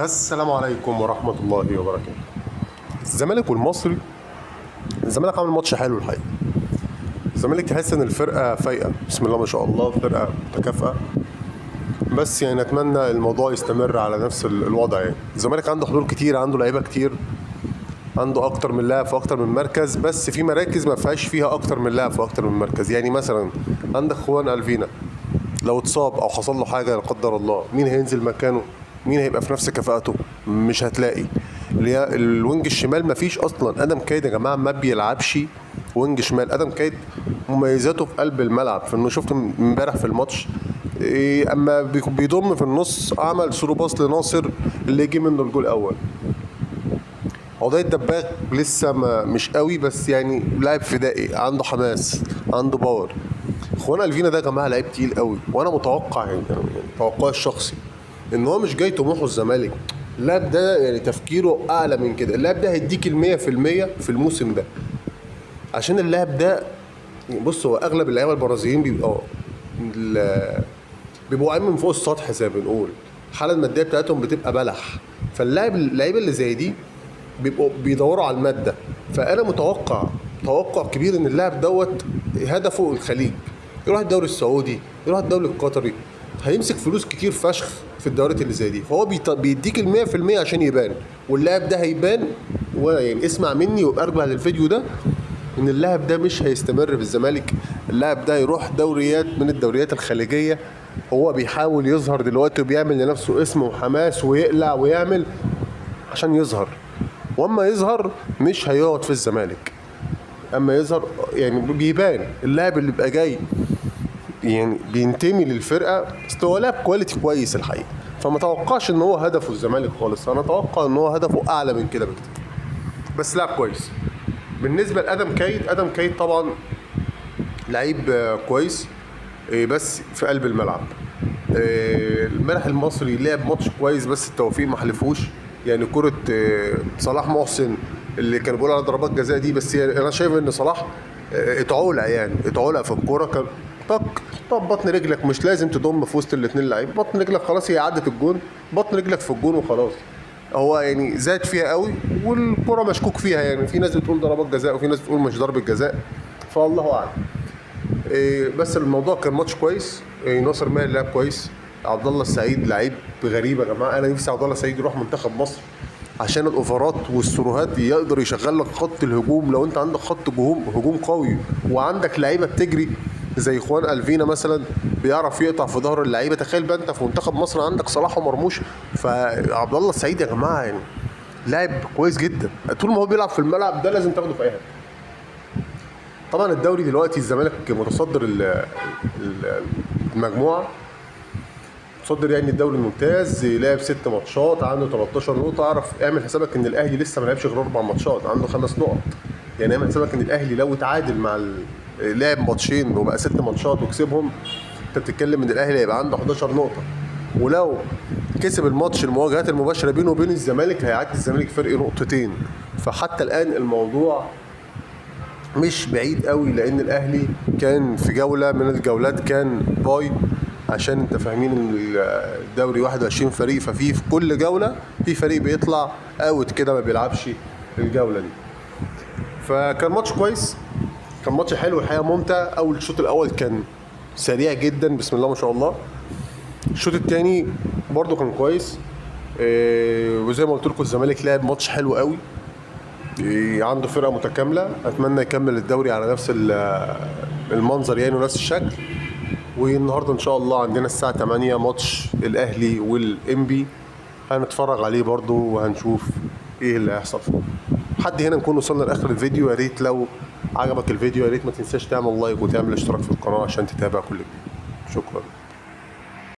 السلام عليكم ورحمة الله وبركاته. الزمالك والمصري. الزمالك عامل ماتش حلو الحقيقة. الزمالك تحس ان الفرقة فايقة، بسم الله ما شاء الله، فرقة متكافئة. بس يعني اتمنى الموضوع يستمر على نفس الوضع. يعني الزمالك عنده حلول كتير، عنده لعيبة كتير، عنده اكتر من لاعب في اكتر من مركز، بس في مراكز ما فيهاش فيها اكتر من لاعب في اكتر من مركز. يعني مثلا عندك خوان الفينا، لو اتصاب او حصل له حاجه لا قدر الله، مين هينزل مكانه؟ مين هيبقى في نفس كفاءته؟ مش هتلاقي. اللي هي الوينج الشمال مفيش اصلا. ادم كايد يا جماعه ما بيلعبش وينج شمال. ادم كايد مميزاته في قلب الملعب، في انه شفت امبارح في الماتش اما بيضم في النص، عمل ثرو باص لناصر اللي يجي منه الجول الاول. عضية الدباغ لسه ما مش قوي، بس يعني لاعب فدائي، عنده حماس، عنده باور. اخوانا الفينا ده يا جماعه لعيب تقيل قوي، وانا متوقع يعني توقعي الشخصي ان هو مش جاي طموحه الزمالك. اللاعب ده يعني تفكيره اعلى من كده. اللاعب ده هيديك المية في المية في الموسم ده، عشان اللاعب ده بص، هو اغلب اللعيبه البرازيليين بيبقوا عايمين من فوق السطح زي ما بنقول. الحاله الماديه بتاعتهم بتبقى بلح. اللعيبه اللي زي دي بيبقوا بيدوروا على الماده. فانا توقع كبير ان اللاعب دوت هدفه الخليج، يروح الدوري السعودي، يروح الدوري القطري، هيمسك فلوس كتير فشخ في الدوريات اللي زي دي. فهو بيديك المية في المية عشان يبان، واللاعب ده هيبان. ويعني اسمع مني وارجع للفيديو ده، ان اللاعب ده مش هيستمر في الزمالك. اللاعب ده يروح دوريات من الدوريات الخليجيه. هو بيحاول يظهر دلوقتي وبيعمل لنفسه اسم وحماس ويقلع ويعمل عشان يظهر، واما يظهر مش هيقعد في الزمالك. اما يظهر يعني بيبان. اللاعب اللي بيبقى جاي يعني بينتمي للفرقه، بس هو لاعب كواليتي كويس الحقيقه. فما توقعش ان هو هدفه الزمالك خالص، انا اتوقع ان هو هدفه اعلى من كده بكتير، بس لاعب كويس. بالنسبه لادم كايد، ادم كايد طبعا لعيب كويس، بس في قلب الملعب. امبارح المصري لعب ماتش كويس، بس التوفيق ما حلفوش. يعني كرة صلاح محسن اللي كانوا بيقولوا على ضربات جزاء دي، بس يعني انا شايف ان صلاح اتعولق في الكوره. كان طب بطن رجلك مش لازم تضم في وسط الاثنين لعيب. بطن رجلك خلاص، هي عدت الجون، بطن رجلك في الجون وخلاص. هو يعني زاد فيها قوي، والكرة مشكوك فيها. يعني في ناس بتقول ضربات جزاء وفي ناس بتقول مش ضربة جزاء، فالله اعلم. بس الموضوع كان ماتش كويس. ناصر ماهر لعب كويس. عبد الله السعيد لعيب غريب يا جماعه. انا نفسي عبد الله السعيد يروح منتخب مصر، عشان الاوفرات والسروهات يقدر يشغل لك خط الهجوم. لو انت عندك خط هجوم قوي، وعندك لعيبه بتجري زي اخوان الفينا مثلا، بيعرف يقطع في ظهر اللعيبه. تخيل بقى انت في منتخب مصر عندك صلاح ومرموش. فعبد الله السعيد يا جماعه يعني لاعب كويس جدا. طول ما هو بيلعب في الملعب ده لازم تاخده في اي حته. طبعا الدوري دلوقتي الزمالك متصدر المجموعه، متصدر يعني الدوري الممتاز. لعب 6 ماتشات، عنده 13 نقطه. اعرف اعمل حسابك ان الاهلي لسه ما لعبش غير 4 ماتشات، عنده 5 نقط. يعني اعمل حسابك ان الاهلي لو اتعادل مع لعب ماتشين وبقى 6 ماتشات وكسبهم، انت بتتكلم ان الاهلي هيبقى عنده 11 نقطه. ولو كسب الماتش المواجهات المباشره بينه وبين الزمالك، هيعدي الزمالك فرق نقطتين. فحتى الان الموضوع مش بعيد قوي، لان الاهلي كان في جوله من الجولات كان باي، عشان انت فاهمين ان الدوري 21 فريق، في كل جوله في فريق بيطلع اوت كده ما بيلعبش الجوله دي. فكان ماتش كويس، كان ماتش حلو الحقيقه، ممتع. الشوط الاول كان سريع جدا، بسم الله ما شاء الله. الشوط الثاني برده كان كويس. وزي ما قلت لكم الزمالك لعب ماتش حلو قوي. عنده فرقه متكامله. اتمنى يكمل الدوري على نفس المنظر يعني ونفس الشكل. والنهارده ان شاء الله عندنا الساعه 8 ماتش الاهلي والانبي، هنتفرج عليه برضو وهنشوف ايه اللي هيحصل فيه. لحد هنا نكون وصلنا لاخر الفيديو. يا ريت لو عجبك الفيديو، يا ريت ما تنساش تعمل لايك وتعمل اشتراك في القناه عشان تتابع كل جديد. شكرا.